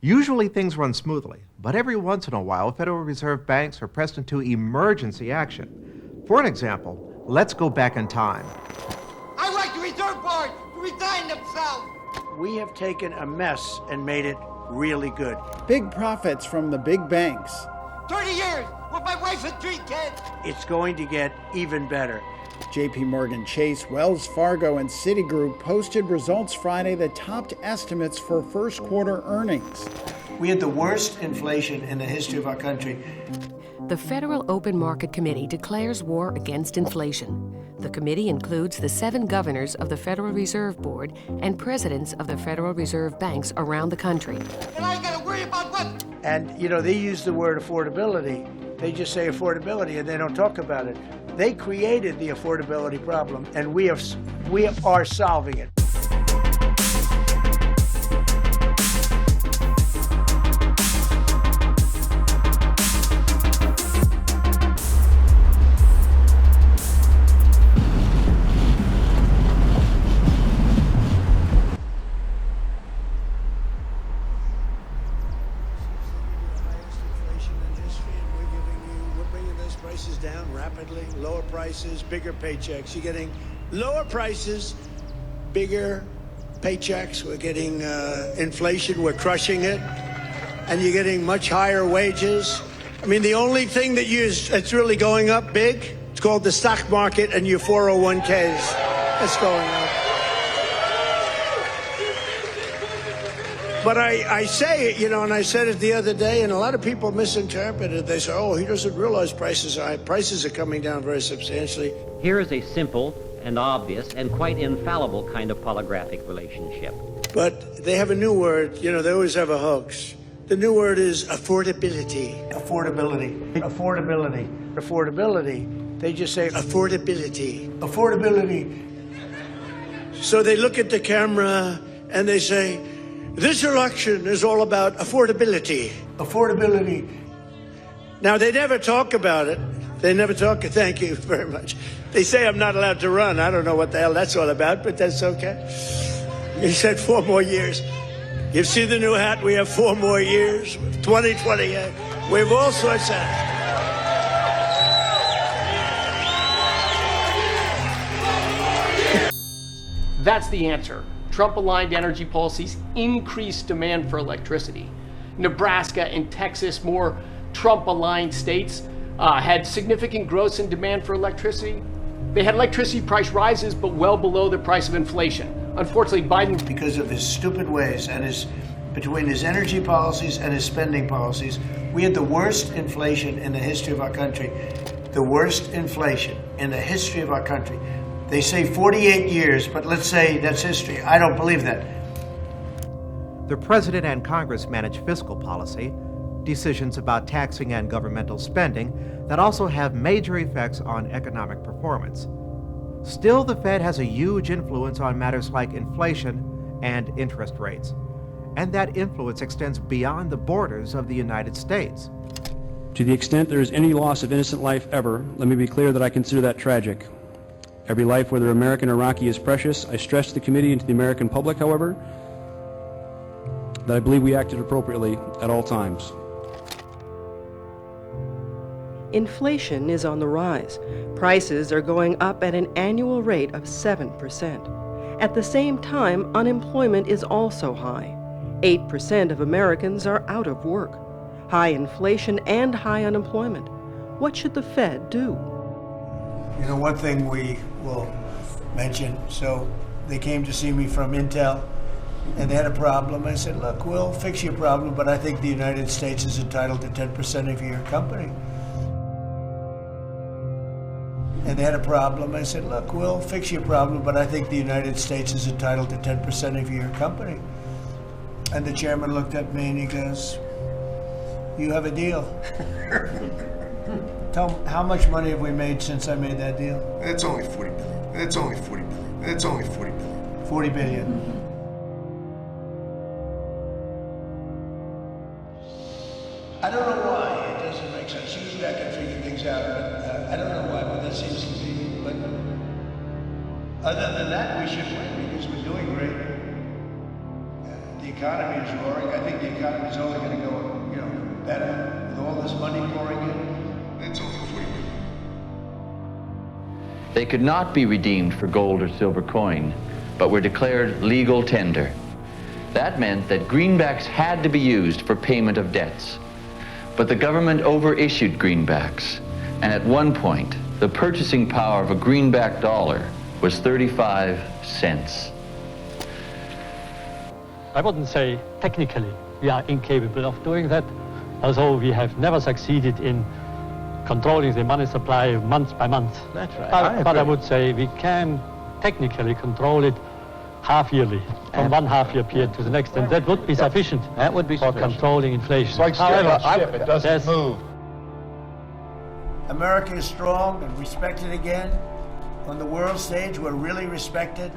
Usually things run smoothly, but every once in a while, Federal Reserve banks are pressed into emergency action. For an example, let's go back in time. I like the Reserve Board to resign themselves. We have taken a mess and made it really good. Big profits from the big banks. 30 years with my wife and 3 kids. It's going to get even better. JP Morgan Chase, Wells Fargo, and Citigroup posted results Friday that topped estimates for first quarter earnings. We had the worst inflation in the history of our country. The Federal Open Market Committee declares war against inflation. The committee includes the 7 governors of the Federal Reserve Board and presidents of the Federal Reserve banks around the country. And I gotta worry about what? And, they use the word affordability. They just say affordability and they don't talk about it. They created the affordability problem, and we are solving it. Prices down rapidly, lower prices, bigger paychecks. You're getting lower prices, bigger paychecks. We're getting inflation, we're crushing it. And you're getting much higher wages. I mean, the only thing that's really going up big, it's called the stock market and your 401ks. That's going up. But I say it, and I said it the other day, and a lot of people misinterpret it. They say, oh, he doesn't realize prices are high. Prices are coming down very substantially. Here is a simple and obvious and quite infallible kind of holographic relationship. But they have a new word. They always have a hoax. The new word is affordability. Affordability. Affordability. Affordability. They just say affordability. Affordability. So they look at the camera and they say, this election is all about affordability. Affordability. Now, they never talk about it. They never talk. Thank you very much. They say I'm not allowed to run. I don't know what the hell that's all about, but that's okay. He said 4 more years. You see the new hat? We have 4 more years. 2028. We have all sorts of... That's the answer. Trump-aligned energy policies increase demand for electricity. Nebraska and Texas, more Trump-aligned states, had significant growth in demand for electricity. They had electricity price rises, but well below the price of inflation. Unfortunately, Biden... Because of his stupid ways and between his energy policies and his spending policies, we had the worst inflation in the history of our country. The worst inflation in the history of our country. They say 48 years, but let's say that's history. I don't believe that. The President and Congress manage fiscal policy, decisions about taxing and governmental spending that also have major effects on economic performance. Still, the Fed has a huge influence on matters like inflation and interest rates. And that influence extends beyond the borders of the United States. To the extent there is any loss of innocent life ever, let me be clear that I consider that tragic. Every life, whether American or Iraqi, is precious. I stress to the committee and to the American public, however, that I believe we acted appropriately at all times. Inflation is on the rise. Prices are going up at an annual rate of 7%. At the same time, unemployment is also high. 8% of Americans are out of work. High inflation and high unemployment. What should the Fed do? One thing we will mention, so they came to see me from Intel, and they had a problem. I said, look, we'll fix your problem, but I think the United States is entitled to 10% of your company. And they had a problem. I said, look, we'll fix your problem, but I think the United States is entitled to 10% of your company. And the chairman looked at me and he goes, you have a deal. Tell them, how much money have we made since I made that deal? That's only 40 billion. That's only 40 billion. That's only 40 billion. 40 billion. Mm-hmm. I don't know why it doesn't make sense. Usually I can figure things out, but I don't know why, but that seems to be. But other than that, we should win because we're doing great. the economy is roaring. I think the economy is only going to go, better with all this money pouring in. That's only 40 billion. They could not be redeemed for gold or silver coin, but were declared legal tender. That meant that greenbacks had to be used for payment of debts. But the government overissued greenbacks, and at one point, the purchasing power of a greenback dollar was 35 cents. I wouldn't say technically we are incapable of doing that, although we have never succeeded in controlling the money supply month by month. That's right. But I would say we can technically control it half-yearly, from one half-year period to the next, and that would be sufficient. That would be for sufficient. controlling inflation. It's like steering a ship, it doesn't yes, move. America is strong and respected again. On the world stage, we're really respected.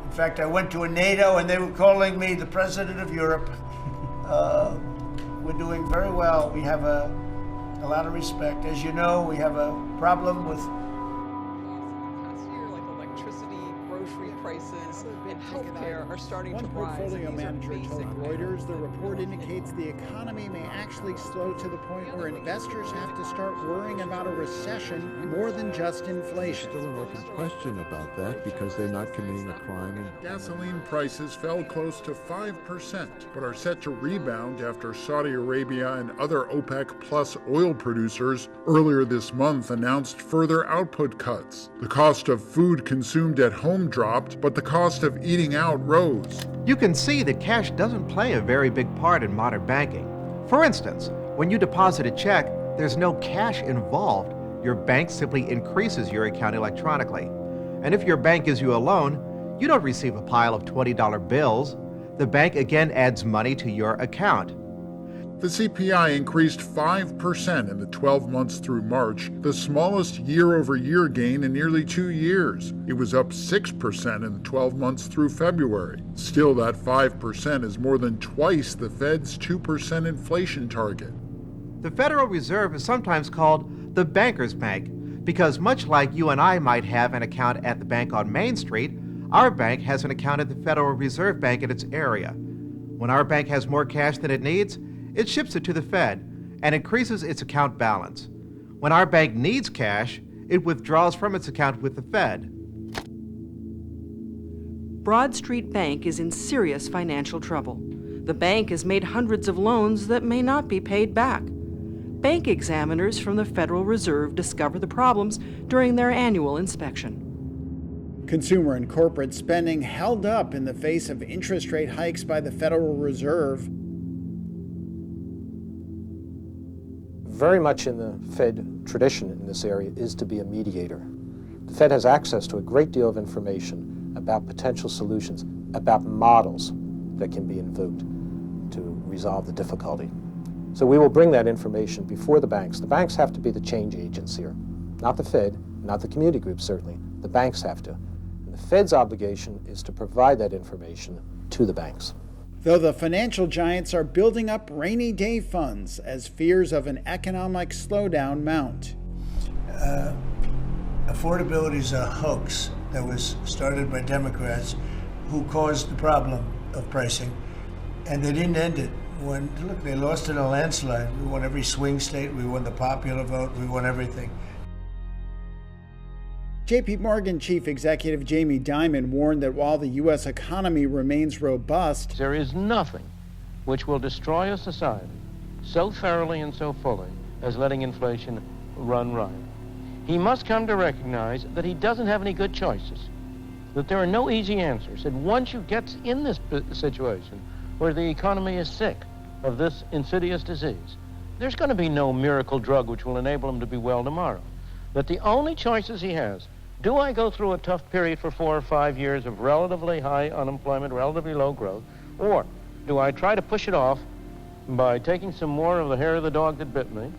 In fact, I went to a NATO and they were calling me the president of Europe. We're doing very well. We have a lot of respect. As you know, we have a problem with grocery prices and healthcare are starting to rise. One portfolio manager told Reuters the report indicates the economy may actually slow to the point where investors have to start worrying about a recession more than just inflation. Still an open question about that because they're not committing a crime. Gasoline prices fell close to 5%, but are set to rebound after Saudi Arabia and other OPEC plus oil producers earlier this month announced further output cuts. The cost of food consumed at home dropped, but the cost of eating out rose. You can see that cash doesn't play a very big part in modern banking. For instance, when you deposit a check, there's no cash involved. Your bank simply increases your account electronically. And if your bank gives you a loan, you don't receive a pile of $20 bills. The bank again adds money to your account. The CPI increased 5% in the 12 months through March, the smallest year-over-year gain in nearly 2 years. It was up 6% in the 12 months through February. Still, that 5% is more than twice the Fed's 2% inflation target. The Federal Reserve is sometimes called the banker's bank because much like you and I might have an account at the bank on Main Street, our bank has an account at the Federal Reserve Bank in its area. When our bank has more cash than it needs, it ships it to the Fed and increases its account balance. When our bank needs cash, it withdraws from its account with the Fed. Broad Street Bank is in serious financial trouble. The bank has made hundreds of loans that may not be paid back. Bank examiners from the Federal Reserve discover the problems during their annual inspection. Consumer and corporate spending held up in the face of interest rate hikes by the Federal Reserve. Very much in the Fed tradition in this area is to be a mediator. The Fed has access to a great deal of information about potential solutions, about models that can be invoked to resolve the difficulty. So we will bring that information before the banks. The banks have to be the change agents here. Not the Fed, not the community groups certainly. The banks have to. And the Fed's obligation is to provide that information to the banks. Though the financial giants are building up rainy day funds as fears of an economic slowdown mount. Affordability is a hoax that was started by Democrats who caused the problem of pricing, and they didn't end it. Look, they lost in a landslide. We won every swing state, we won the popular vote, we won everything. J.P. Morgan Chief Executive Jamie Dimon warned that while the U.S. economy remains robust, there is nothing which will destroy a society so thoroughly and so fully as letting inflation run riot. He must come to recognize that he doesn't have any good choices, that there are no easy answers, and once you get in this situation where the economy is sick of this insidious disease, there's going to be no miracle drug which will enable him to be well tomorrow. That the only choices he has: do I go through a tough period for 4 or 5 years of relatively high unemployment, relatively low growth, or do I try to push it off by taking some more of the hair of the dog that bit me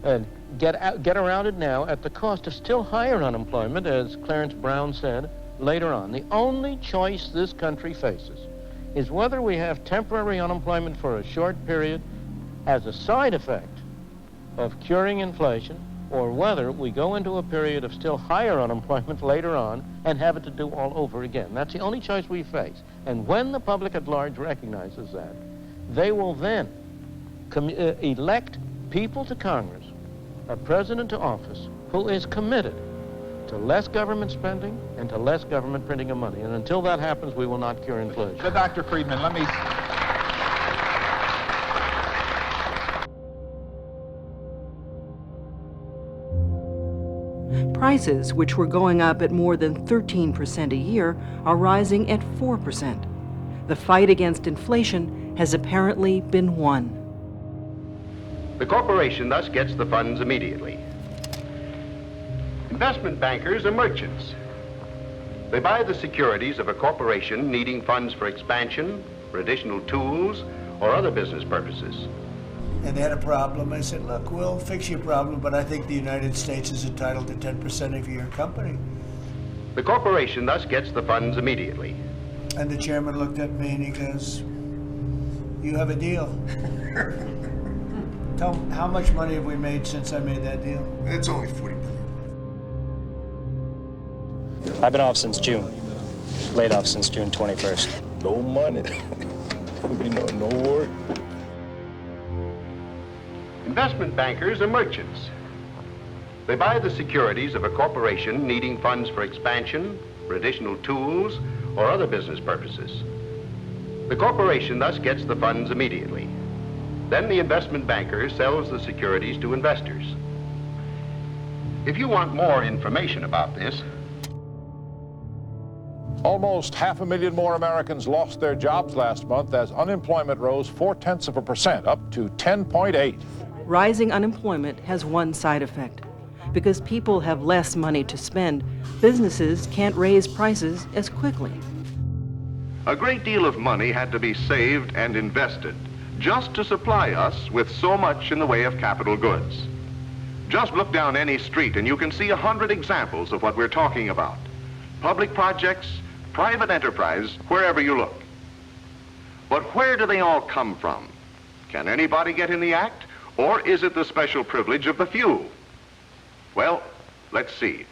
and get around it now at the cost of still higher unemployment, as Clarence Brown said later on? The only choice this country faces is whether we have temporary unemployment for a short period as a side effect of curing inflation, or whether we go into a period of still higher unemployment later on and have it to do all over again. That's the only choice we face. And when the public at large recognizes that, they will then elect people to Congress, a president to office, who is committed to less government spending and to less government printing of money. And until that happens, we will not cure inflation. So, Dr. Friedman, let me... Prices, which were going up at more than 13% a year, are rising at 4%. The fight against inflation has apparently been won. The corporation thus gets the funds immediately. Investment bankers are merchants. They buy the securities of a corporation needing funds for expansion, for additional tools, or other business purposes. And they had a problem. I said, look, we'll fix your problem, but I think the United States is entitled to 10% of your company. The corporation thus gets the funds immediately. And the chairman looked at me and he goes, you have a deal. Tell them, how much money have we made since I made that deal? It's only 40 billion. I've been off since June. Laid off since June 21st. No money. no work. Investment bankers are merchants. They buy the securities of a corporation needing funds for expansion, for additional tools, or other business purposes. The corporation thus gets the funds immediately. Then the investment banker sells the securities to investors. If you want more information about this, Almost 500,000 more Americans lost their jobs last month as unemployment rose 0.4%, up to 10.8. Rising unemployment has one side effect. Because people have less money to spend, businesses can't raise prices as quickly. A great deal of money had to be saved and invested just to supply us with so much in the way of capital goods. Just look down any street and you can see 100 examples of what we're talking about. Public projects, private enterprise, wherever you look. But where do they all come from? Can anybody get in the act, or is it the special privilege of the few? Well, let's see.